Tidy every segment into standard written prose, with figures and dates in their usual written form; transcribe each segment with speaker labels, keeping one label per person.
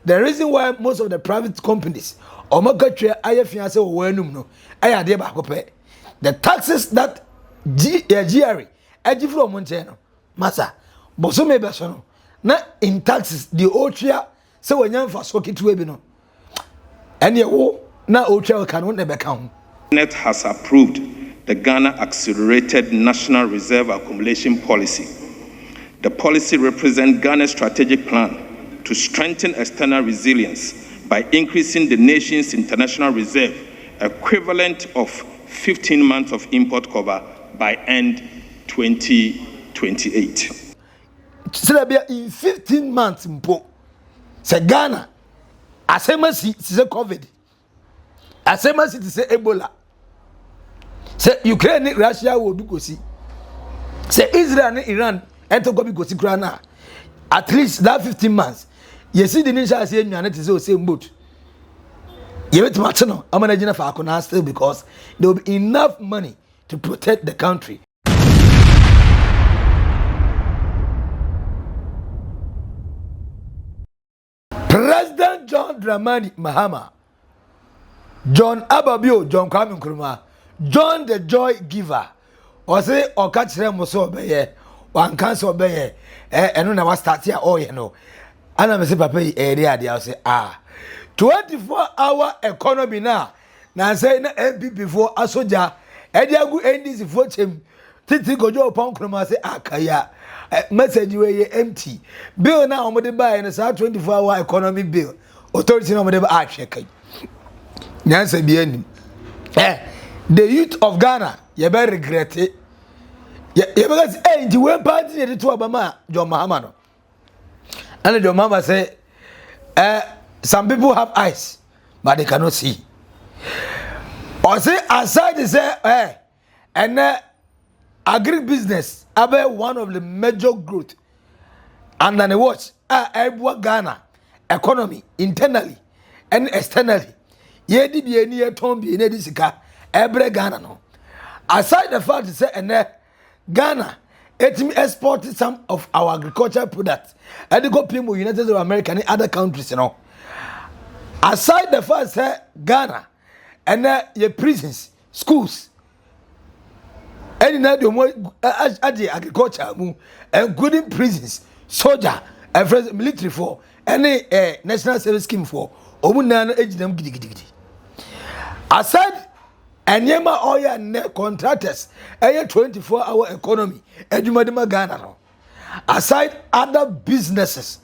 Speaker 1: the reason why most of the private companies omaka aye fiance wo wanum no aye de ba kope the taxes that GRE agi from monte no masa boso me be so no na in taxes the otria se wanyam fa so ketu bi no ene wo na otria ka no na be ka ho.
Speaker 2: Net has approved the Ghana Accelerated National Reserve Accumulation Policy. The policy represents Ghana's strategic plan to strengthen external resilience by increasing the nation's international reserve equivalent of 15 months of import cover by end 2028.
Speaker 1: So in 15 months mpo se Ghana asemasi se COVID asemasi se Ebola se Ukraine Russia will be gosi se Israel and Iran ento go be gosi kra na at least that 15 months you see the nation say nwane te say o same boat you bet match no amana gina fa akona still because there will be enough money to protect the country. President John Dramani Mahama, John Ababio, John Kwame Nkrumah, John the Joy Giver, or say or catch them so obey, one cancer obey, and no was start here, oh, you know. And I'm say, Papa, area, they say, 24-hour economy now. Now say, na MP before a soldier, Ediagu end this for him. Titi go jo upon Nkrumah say, kaya. Message you empty. Bill now on the buy and it's a 24-hour economy bill. Authority on the buy check. Nancy Billian. The youth of Ghana, you better regret it. You because the one party to Obama, John Mahama. And John Mahama say, some people have eyes, but they cannot see. Or say aside they say, and agribusiness about one of the major growth and then watch Ghana economy internally and externally ye di bi eni eton bi eni disika ebre Ghana no aside the fact say Ghana etimi export some of our agricultural products and go pay mo United States of America and other countries you know aside the fact say Ghana and ye prisons schools any na do mo agriculture including prisons soldier and military for any national service scheme for omunna na ejidam gidigidi aside enyema oil ne contractors 24-hour economy edumadima Ghana no aside other businesses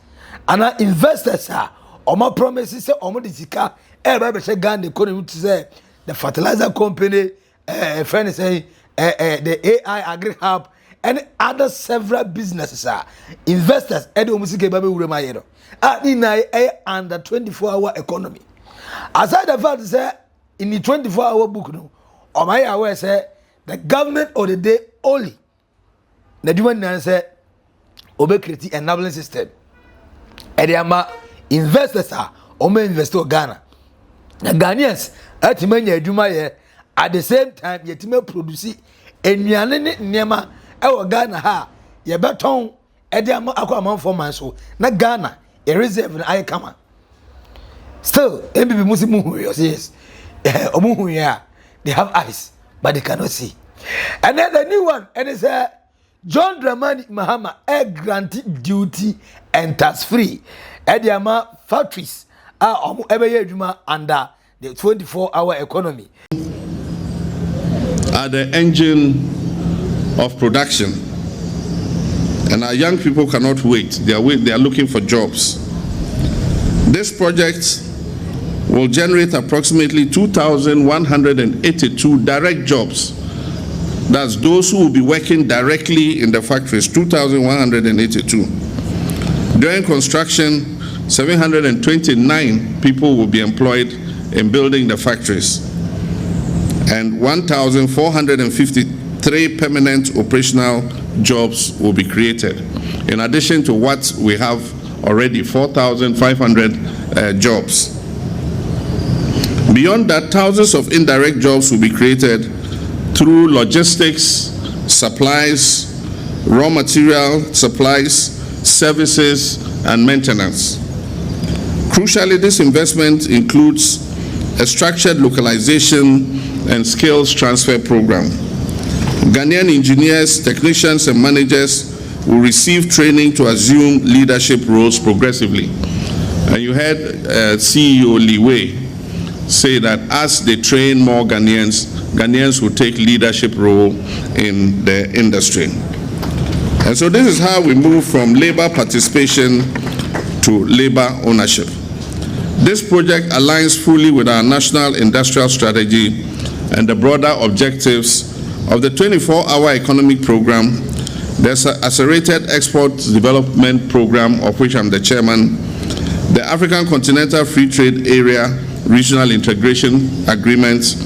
Speaker 1: and investors are oma promises say omo de sika be she Ghana economy to say the fertilizer company friend say the AI Agri Hub and other several businesses are investors edo musike babe wure mayero under 24-hour economy aside the fact say in the 24-hour book no o my aware say the government of the day only na duma nan say obe create enabling system ediama investors are o me investor Ghana na Ghanaians atimanya aduma ye at the same time yetime produce enuane ne niema ewo Ghana ha ye beton ediama akwa for man so na Ghana a reserve na ay kama still MBB musimu hu yes omu hu ya they have eyes but they cannot see and then the new one and is John Dramani Mahama granted duty and tax free ediama factories omu ebeye adwuma under the 24-hour economy
Speaker 3: are the engine of production, and our young people cannot wait. They are looking for jobs. This project will generate approximately 2,182 direct jobs. That's those who will be working directly in the factories, 2,182. During construction, 729 people will be employed in building the factories, and 1,453 permanent operational jobs will be created, in addition to what we have already, 4,500 jobs. Beyond that, thousands of indirect jobs will be created through logistics, supplies, raw material supplies, services, and maintenance. Crucially, this investment includes a structured localization and skills transfer program. Ghanaian engineers, technicians, and managers will receive training to assume leadership roles progressively. And you heard CEO Liwei say that as they train more Ghanaians will take leadership role in the industry. And so this is how we move from labor participation to labor ownership. This project aligns fully with our national industrial strategy and the broader objectives of the 24-hour economic program, the Accelerated Export Development Program, of which I'm the chairman, the African Continental Free Trade Area Regional Integration Agreements,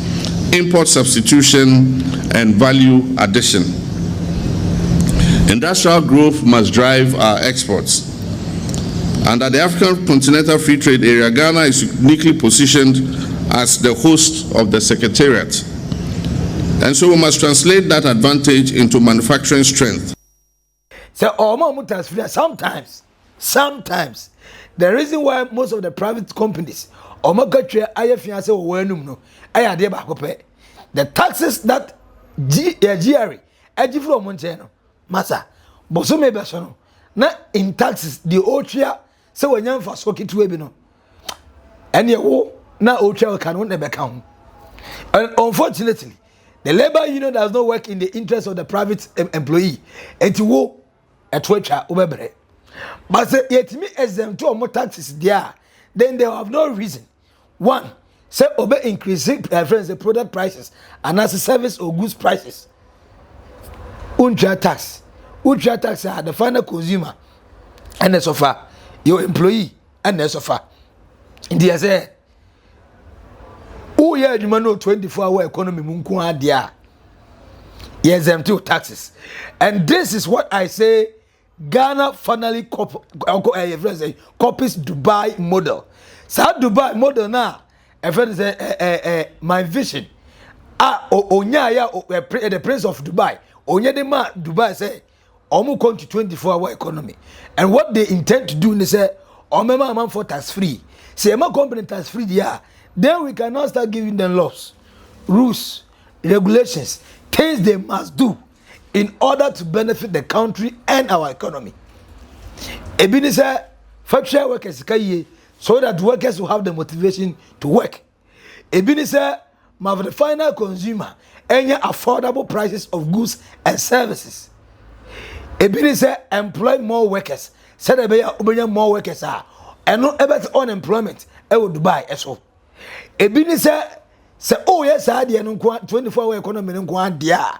Speaker 3: import substitution, and value addition. Industrial growth must drive our exports. Under the African Continental Free Trade Area, Ghana is uniquely positioned as the host of the Secretariat. And so we must translate that advantage into manufacturing strength.
Speaker 1: So, sometimes, the reason why most of the private companies, the taxes that GRE, Massa, Bosume Basono, not in taxes, the Ochia. So when you for socket to webino, and you now Ocha can never count. And unfortunately, the labor union does not work in the interest of the private employee. And to wo at Twitcher over. But yet me as them to more taxes there, then they have no reason. One, say obey increasing the product prices and as a service or goods prices. Unja tax are the final consumer, and so far. Your employee and so far. India say, oh yeah, you know 24-hour economy munku dia. Yes, them two taxes. And this is what I say, Ghana finally copies Dubai model. So Dubai model now, my vision. The Prince of Dubai. Onyedema Dubai say, Omu come to 24-hour economy. And what they intend to do is say, Omema man for tax free. Say, Emma company tax free, yeah. Then we can now start giving them laws, rules, regulations, things they must do in order to benefit the country and our economy. Ebini say, factory workers so that workers will have the motivation to work. Ebini say, for the final consumer, any affordable prices of goods and services. Ebini say employ more workers. Say there be more workers and no about unemployment. Would Dubai eso. Ebini say oh yes I dey no 24-hour economy no kwa dia.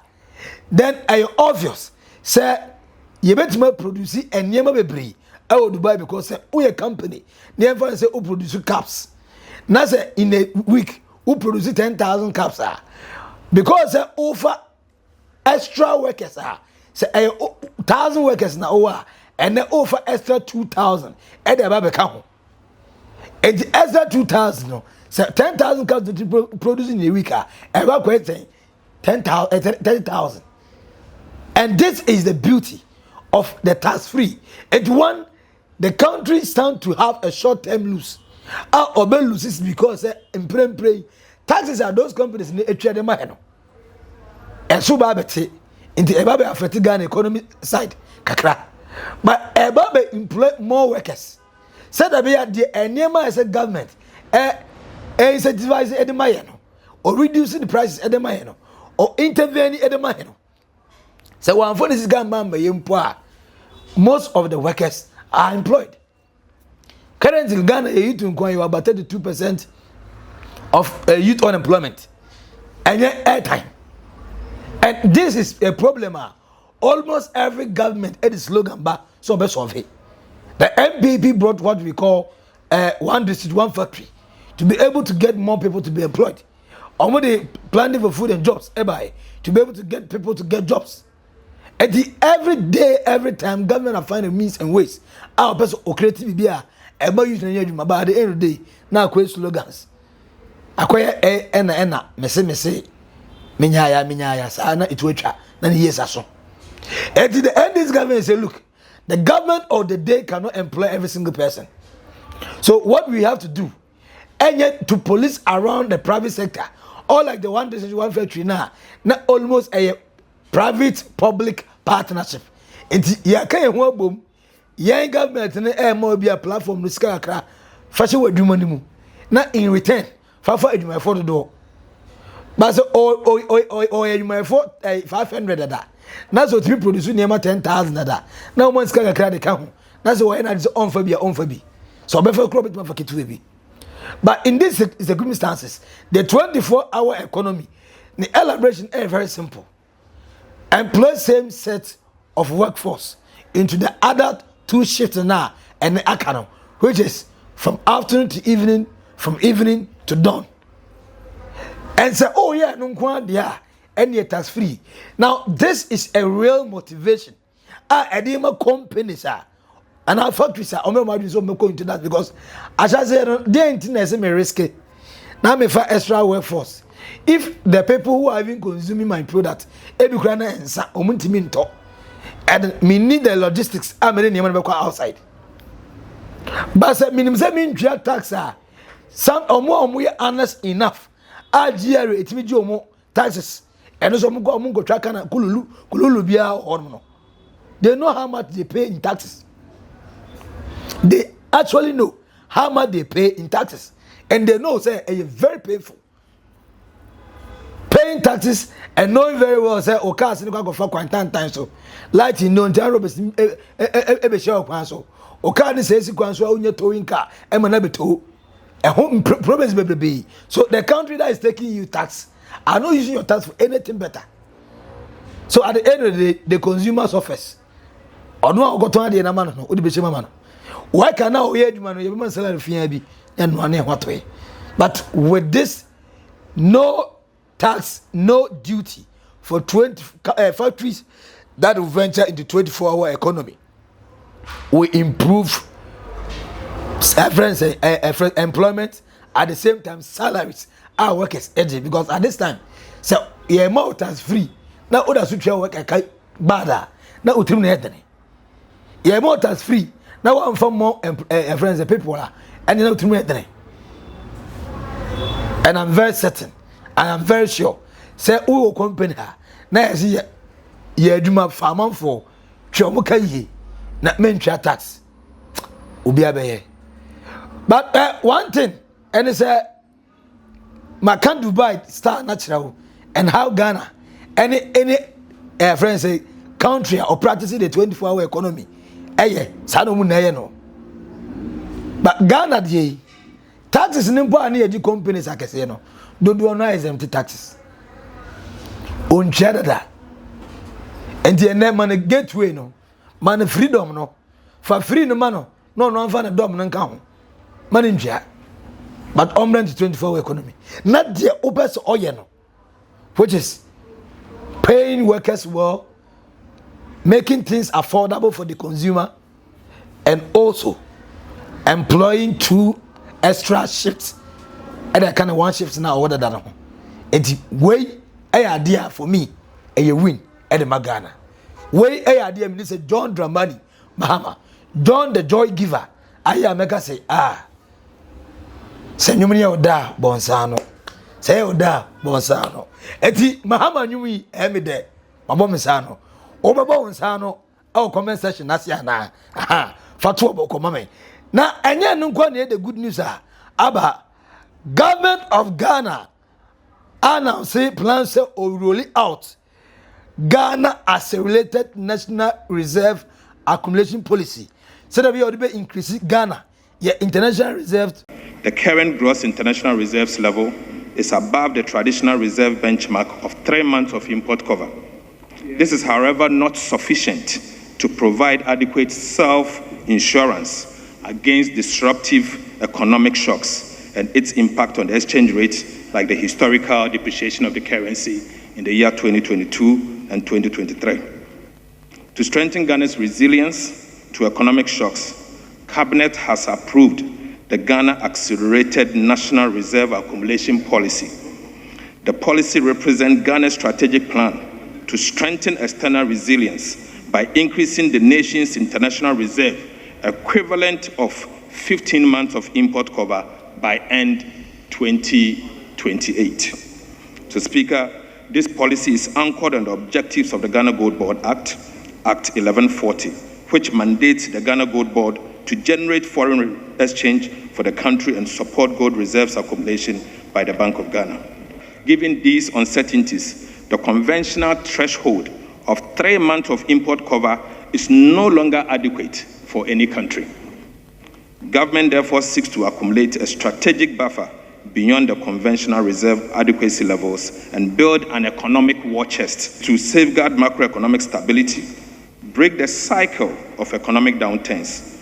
Speaker 1: Then are obvious. Say you better produce enema bebre. Would Dubai because say we a company. Never say who produce caps. Now say in a week who produce 10,000 caps because say offer extra workers say 1,000 workers now and they offer extra 2,000 and they have account. And the extra 2,000 no, say 10,000 caps to produce in a week ever quite 10,000. And this is the beauty of the tax free. It one the country stand to have a short-term loss. Or loses because in pray taxes are those companies in the money. And so babete in the Ebabe affect Ghana economy side kakra. But Ebabe employ more workers. Said that we are the enema as a government incentivize edemayeno or reducing the prices edemayeno or intervening edemayeno. So one for this Ghana most of the workers are employed. Currently Ghana youth inquiry about 32% of youth unemployment and yet airtime. And this is a problem. Almost every government had a slogan back so best of it. The MPP brought what we call one district, one factory to be able to get more people to be employed. Or they planning for food and jobs, to be able to get people to get jobs. And every day, every time, government are finding means and ways. Our person or creative be about using but at the end of the day, now create slogans. Acquire ena mese minyaya sana itwecha na yes aso. At the end this government say look, the government of the day cannot employ every single person. So what we have to do, and yet to police around the private sector, or like the 1 decision 1 factory now, not almost a private public partnership. It's ya can you boom, young government and a more be a platform to scare fashion with you money. Not in return, for you my for the door. But so you my for 500 that. That's what we produce near 10,000 that. Now one scare credit count. That's why it's on for be. So better crop it for kitu be. But in these circumstances, the 24-hour economy, the elaboration is very simple. Employ same set of workforce into the other 2 shifts now and the academy, which is from afternoon to evening, from evening to dawn. And say, oh yeah, no yeah, and yet tax free. Now this is a real motivation. Edema companies are. And our factories are go into that because as I said, they ain't risky. Now me for extra workforce. If the people who are even consuming my product, and me need the logistics, I'm outside. But say minimum say tax some or more honest enough. GRA it me more taxes. And also go track and kululu bia or they know how much they pay in taxes. They actually know how much they pay in taxes, and they know say it's very painful. Paying taxes and knowing very well say cars no go for quarantine time so light no ntia robes be share kwan so car ni say si kwan so onye towing car e ma na beto e home problems be. So the country that is taking you tax are not using your tax for anything better. So at the end of the day, the consumer suffers. Or no go to na man no odi be chema man. Why can now hear you man you man salary fee bi and one what way. But with this no tax, no duty for 20 factories that will venture into 24-hour economy, we improve employment, at the same time salaries our workers edgy because at this time so your mouth is free now other social work bad now utrim na hedene your mouth is free now one for more friends and people and you know utrim na hedene. And I'm very certain, and I'm very sure say we will company her na see ye adwuma farmer for twomuka yi na mentwa tax obi abeye. But one thing, and it's Macan Dubai star natural and how Ghana any friends say country or practicing the 24-hour economy. No. But Ghana the taxes in the companies I can say no. Don't do no exempt taxes. Unchada. And the name man gateway no. Man freedom no. For free no man no find a dom no count. Manager, but on to 24-hour economy. Not the opus oil, which is paying workers well, making things affordable for the consumer, and also employing 2 extra shifts. And I kind of 1 shift now order than it's way a idea for me, a win at the Magana. Way a idea, Mr. John Dramani Mahama, John the joy giver. I am make say say nyumni oda bonsano say oda bonsano eti Mahama nyumi emide mabo mesano obebo bonsano e comment section asia na fatu oboko mame na enye nko na the good news aba government of Ghana announced plans to roll out Ghana Accelerated National Reserve Accumulation Policy so that we ought to increase Ghana international reserves.
Speaker 2: The current gross international reserves level is above the traditional reserve benchmark of 3 months of import cover. This is, however, not sufficient to provide adequate self-insurance against disruptive economic shocks and its impact on the exchange rate, like the historical depreciation of the currency in the year 2022 and 2023. To strengthen Ghana's resilience to economic shocks, Cabinet has approved the Ghana Accelerated National Reserve Accumulation Policy. The policy represents Ghana's strategic plan to strengthen external resilience by increasing the nation's international reserve equivalent of 15 months of import cover by end 2028. So, Speaker, this policy is anchored on the objectives of the Ghana Gold Board Act, Act 1140, which mandates the Ghana Gold Board to generate foreign exchange for the country and support gold reserves accumulation by the Bank of Ghana. Given these uncertainties, the conventional threshold of 3 months of import cover is no longer adequate for any country. Government therefore seeks to accumulate a strategic buffer beyond the conventional reserve adequacy levels and build an economic war chest to safeguard macroeconomic stability, break the cycle of economic downturns,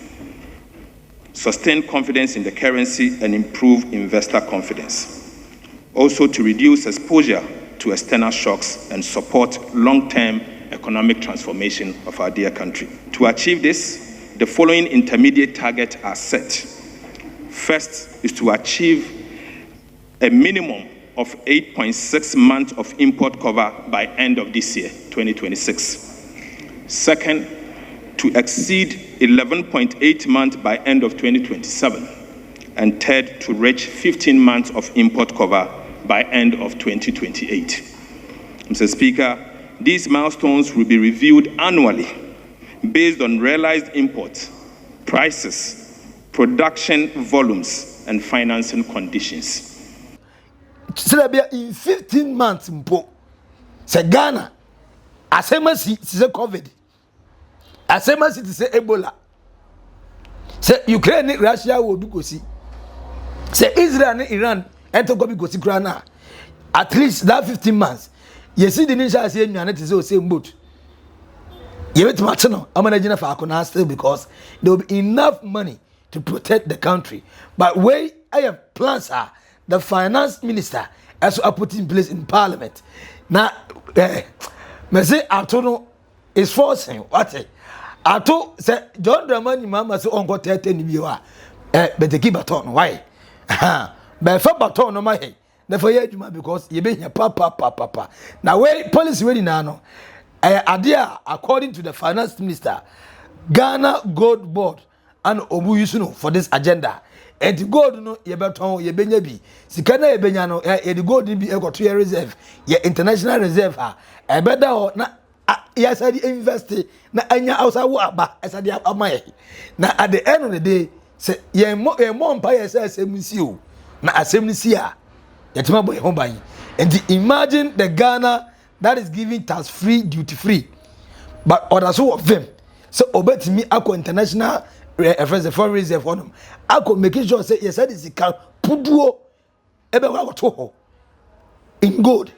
Speaker 2: sustain confidence in the currency, and improve investor confidence. Also to reduce exposure to external shocks and support long-term economic transformation of our dear country. To achieve this, the following intermediate targets are set. First is to achieve a minimum of 8.6 months of import cover by end of this year, 2026. Second, to exceed 11.8 months by end of 2027. And third, to reach 15 months of import cover by end of 2028. Mr. Speaker, these milestones will be reviewed annually based on realized imports, prices, production volumes, and financing conditions.
Speaker 1: In 15 months, say Ghana, asemasi say COVID, asemasi say Ebola, say Ukraine, Russia will be go see, say Israel and Iran enter go be go see Ghana. At least that 15 months, you see the nation say you are not the same boat. You wait much no, I'm managing for Akona still because there will be enough money to protect the country. But where I have plans are. The finance minister has to put in place in parliament. Now, me say Atono is forcing what? Ato say John Dramani Mama say on got 30 ni biwa. But they keep baton why? But for baton no my. Therefore ye juma because ye be here papa. Now where policy ready now no. Idea according to the finance minister, Ghana Gold Board and Obu Yusuno for this agenda. And the gold no ye beton ye benya bi sika na ye benya no ye the gold bi e go to reserve ye international reserve ha e beda ho na ye say invest na anya outside wo aba e say amaye na at the end of the day say ye mo mpa ye say asemnisi o na asemnisi a ye tima boy ho ban and imagine the Ghana that is giving tax free duty free but others who of them so obetimi akọ international foreign reserve on them. I could make sure say yes, that is the car puduo ebe wa to in gold.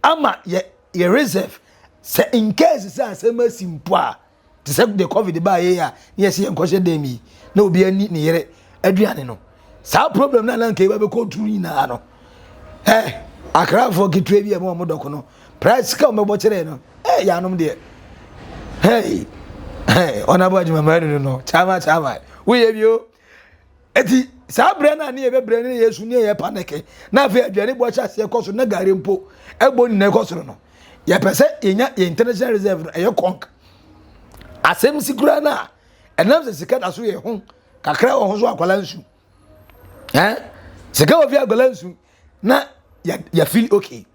Speaker 1: Ama ye reserve say in case say asema simple to say the COVID ba here yes ye nkose dem yi na obi ani ne yere aduane no. Sa problem na nke ba be ko turu na no. Akra for kitwe bi e mo doko no. Price ka mo bo kire no. Ya nom de. Hey, honorable Jimamari no. Chama. We have you. Eti sabre na ne be bre ne Yesu ne ye panic. Na fe aduane bo cha se koso na gare mpo. Egbo ni na koso no. Ye pese yenya international reserve no ye konk. Asem sikura na. Enam se sika da so ye ho. Kakra wo ho so akwala nsu. Sika wo fi akwala nsu na ya feel okay.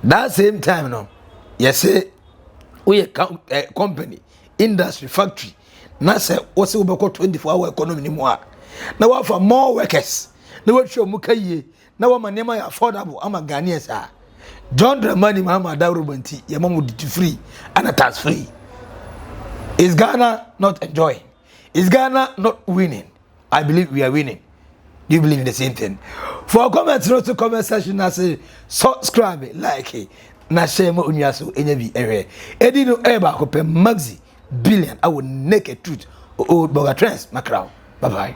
Speaker 1: That same time no. You say we a company, industry, factory. Na say we say we be 24-hour economy ni mo a. Na we for more workers. Na we show mu kaye. Na we manema affordable ama Ghanaians a. John Dramani Mahama Darubanti ye mamu duty free and tax free. Is Ghana not enjoying? Is Ghana not winning? I believe we are winning. Do you believe in the same thing? For comments, no to comment section, I say subscribe, like it. Na share mo unyaso enyebi ere. Edi no eba ko pe Maxi Billian I will naked truth. Oldboga Prez Mahama. Bye bye.